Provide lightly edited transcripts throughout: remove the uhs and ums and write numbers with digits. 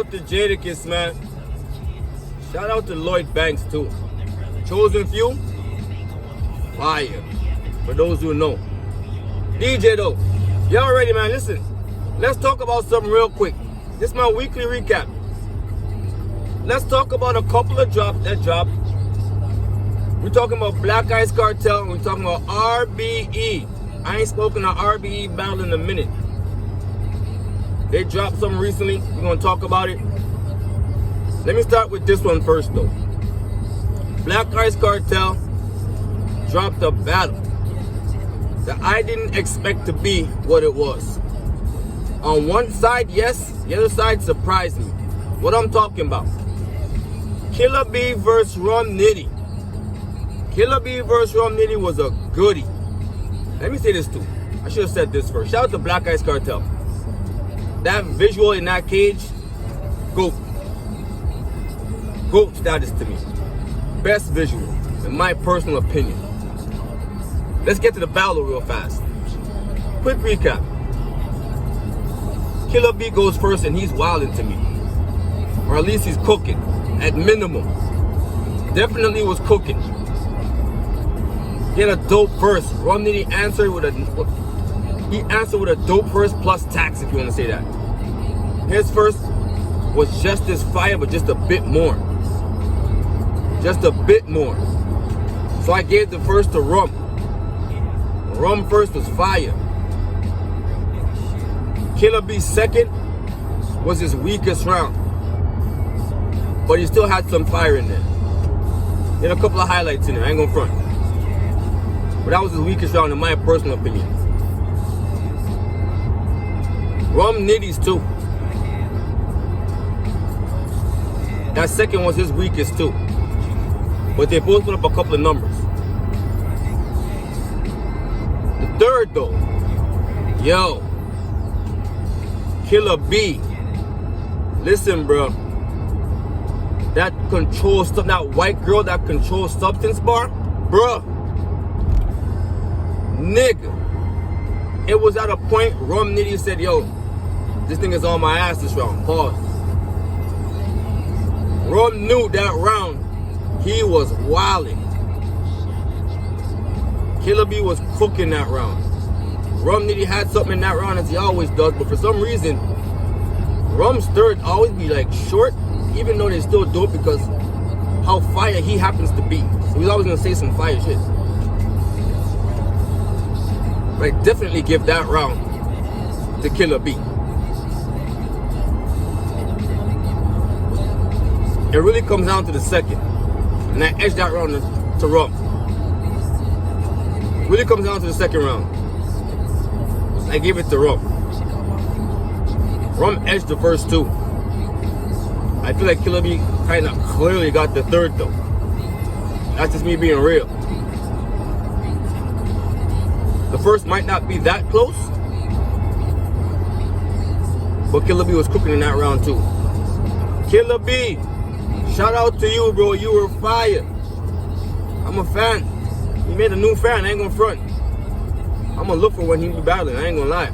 out to Jadakiss, man. Shout out to Lloyd Banks, too. Chosen Few, fire. For those who know. DJ, though. Y'all ready, man? Listen. Let's talk about something real quick. This is my weekly recap. Let's talk about a couple of drops that dropped. We're talking about Black Ice Cartel, and we're talking about RBE. I ain't spoken on RBE battle in a minute. They dropped something recently. We're going to talk about it. Let me start with this one first, though. Black Ice Cartel dropped a battle that I didn't expect to be what it was. On one side, yes. The other side surprised me. What I'm talking about. KILLA B versus RUM NITTY. KILLA B versus RUM NITTY was a goodie. Let me say this too. I should have said this first. Shout out to Black Ice Cartel. That visual in that cage, GOAT. GOAT status to me. Best visual, in my personal opinion. Let's get to the battle real fast. Quick recap. KILLA B goes first and he's wilding to me. Or at least he's cooking. At minimum. Definitely was cooking. He had a dope verse. RUM NITTY answered with a dope verse plus tax, if you want to say that. His verse was just as fire, but just a bit more. Just a bit more. So I gave the first to RUM. RUM first was fire. KILLA B's second was his weakest round. But he still had some fire in there. He had a couple of highlights in there, I ain't gonna front. But that was his weakest round in my personal opinion. RUM NITTY's too. That second was his weakest too. But they both put up a couple of numbers. The third though, yo, KILLA B. Listen, bro. That control stuff, that white girl, that control substance bar, bruh. Nigga. It was at a point RUM NITTY said, yo, this thing is on my ass this round. Pause. RUM knew that round he was wilding. KILLA B was cooking that round. RUM NITTY had something in that round as he always does, but for some reason, RUM's third always be like short, even though they still dope because how fire he happens to be. So he's always gonna say some fire shit. But I definitely give that round to KILLA B. It really comes down to the second. And I edged that round to RUM. It really comes down to the second round. I gave it to RUM. RUM edged the first two. I feel like KILLA B kind of clearly got the third though. That's just me being real. The first might not be that close, but KILLA B was cooking in that round too. KILLA B, shout out to you, bro. You were fire. I'm a fan. He made a new fan. I ain't gonna front. I'm gonna look for when he be battling. I ain't gonna lie.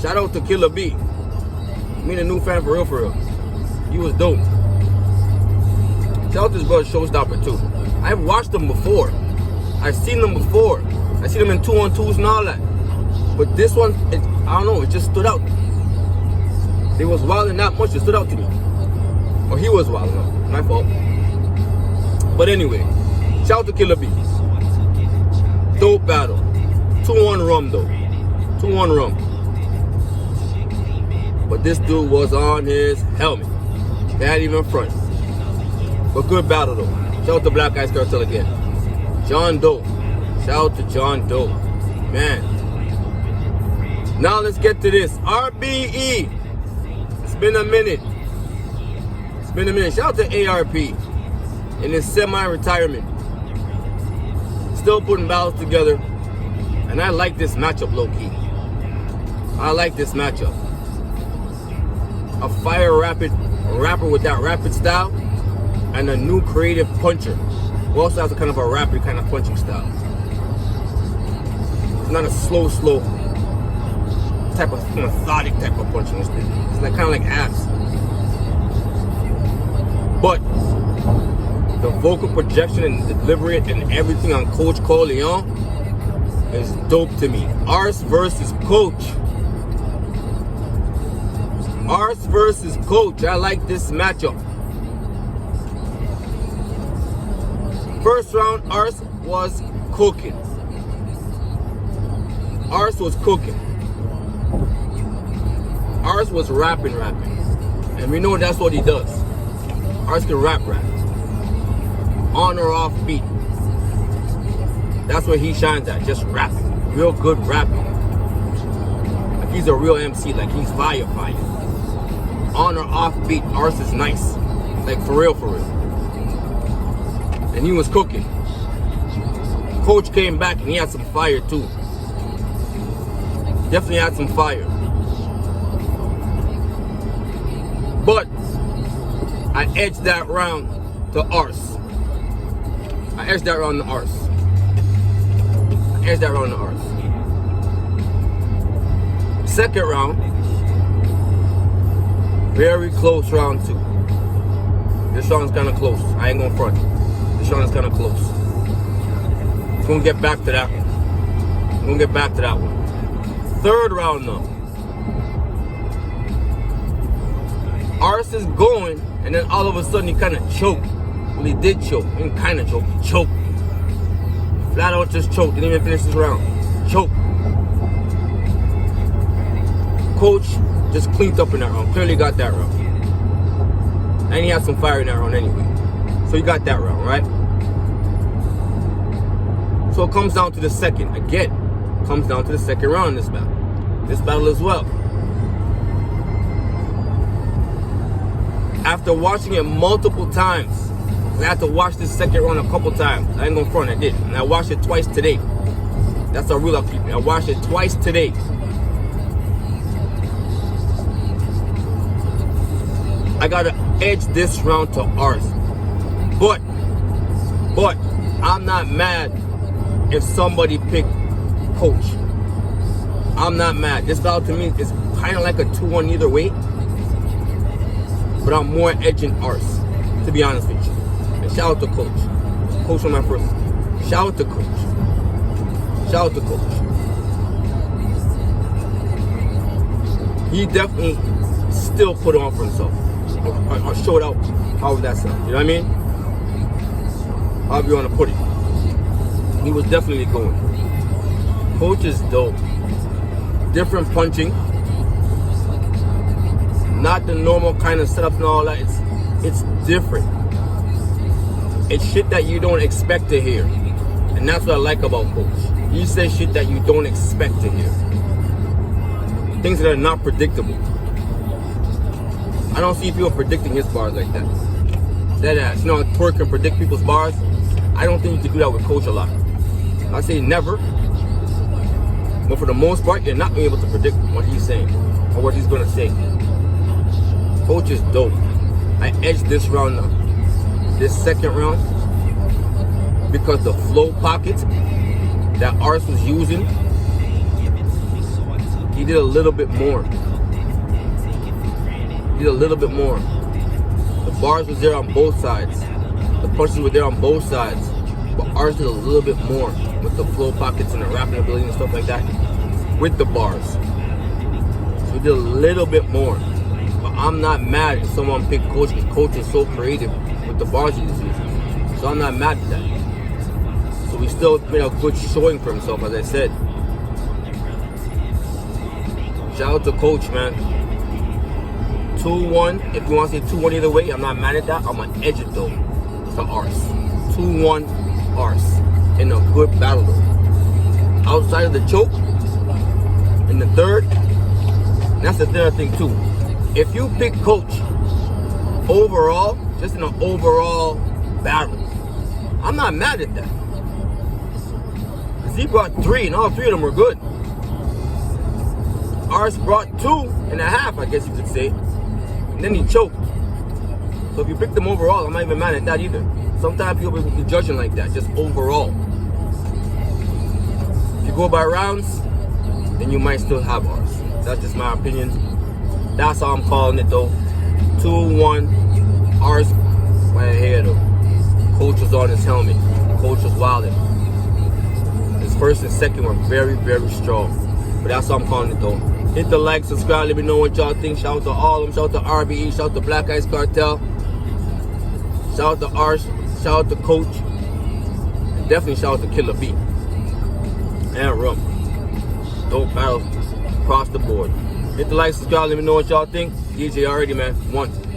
Shout out to KILLA B. He made a new fan for real, for real. He was dope. Shout out to his brother Showstopper too. I've watched them before. I've seen them before. I see them in 2-on-2s and all that. But this one, I don't know, it just stood out. They was wilding that much, it stood out to me. Or he was wilding out, my fault. But anyway, shout out to KILLA B. Dope battle. 2-1 RUM though. 2-1 RUM. But this dude was on his helmet. They hadn't even front. But good battle though. Shout out to Black Ice Cartel again. John Doe. Shout out to John Doe. Man. Now let's get to this. RBE. It's been a minute. It's been a minute. Shout out to ARP in his semi-retirement. Still putting battles together. And I like this matchup low-key. I like this matchup. A fire rapper with that rapid style and a new creative puncher who also has a kind of a rapid kind of punching style. It's not a slow type of methodic type of punching. It's like kind of like abs. But the vocal projection and delivery and everything on Coach Corleone is dope to me. Ars versus Coach. Ars versus Coach. I like this matchup. First round, Ars was cooking. Ars was cooking. Ars was rapping. And we know that's what he does. Ars can rap. On or off beat. That's where he shines at, just rapping. Real good rapping. Like he's a real MC, like he's fire. On or off beat, Ars is nice. Like for real. And he was cooking. Coach came back and he had some fire too. Definitely had some fire. But I edged that round to Ars. Second round, very close round 2. This round's kind of close. I ain't gonna front. This round's kind of close. We're gonna get back to that one. Third round now. Ars is going, and then all of a sudden he kind of choked. Well, he did choke. He didn't kind of choke. He choked. Flat out just choked. Didn't even finish this round. Choked. Coach just cleaned up in that round. Clearly got that round. And he had some fire in that round anyway. So he got that round, right? So it comes down to the second. Again, comes down to the second round in this battle. This battle as well. After watching it multiple times, I had to watch this second round a couple times. I ain't gonna front, I did. And I watched it twice today. That's how real I'll keep it. I watched it twice today. I gotta edge this round to Ars. But I'm not mad if somebody picked Coach. I'm not mad. This battle to me is kind of like a 2-1 either way. But I'm more edging Ars, to be honest with you. And shout out to Coach. Coach on my first. Shout out to Coach. He definitely still put on for himself. Or showed out, however that sounds. You know what I mean? However you want to put it. He was definitely going. Coach is dope. Different punching. Not the normal kind of setups and all that. It's different. It's shit that you don't expect to hear. And that's what I like about Coach. He says shit that you don't expect to hear. Things that are not predictable. I don't see people predicting his bars like that. Dead ass. You know, Twerk can predict people's bars. I don't think you can do that with Coach a lot. I say never. But for the most part, you're not able to predict what he's saying or what he's going to say. Coach is dope. I edged this round now. This second round, because the flow pockets that Ars was using, he did a little bit more. The bars was there on both sides. The punches were there on both sides. But Ars did a little bit more with the flow pockets and the rapping ability and stuff like that with the bars. So he did a little bit more. But I'm not mad if someone picked Coach because Coach is so creative with the bars he was using. So I'm not mad at that. So he still made a good showing for himself, as I said. Shout out to Coach, man. 2-1. If you want to say 2-1 either way, I'm not mad at that. I'm going to edge it though to Ars. 2-1 Ars. In a good battle though. Outside of the choke, in the third, and that's the third thing too. If you pick Coach overall, just in an overall battle, I'm not mad at that. Because he brought 3 and all 3 of them were good. Ars brought 2.5, I guess you could say. And then he choked. So if you pick them overall, I'm not even mad at that either. Sometimes people will be judging like that, just overall. If you go by rounds, then you might still have Ars. That's just my opinion. That's how I'm calling it though. 2-1 Ars right here though. Coach was on his helmet. Coach was wilding. His first and second were very, very strong. But that's how I'm calling it though. Hit the like, subscribe, let me know what y'all think. Shout out to all of them. Shout out to RBE. Shout out to Black Ice Cartel. Shout out to Ars. Shout out to Coach. And definitely shout out to KILLA B. And RUM. Dope battles across the board. Hit the like, subscribe, let me know what y'all think. DJ already, man. 1.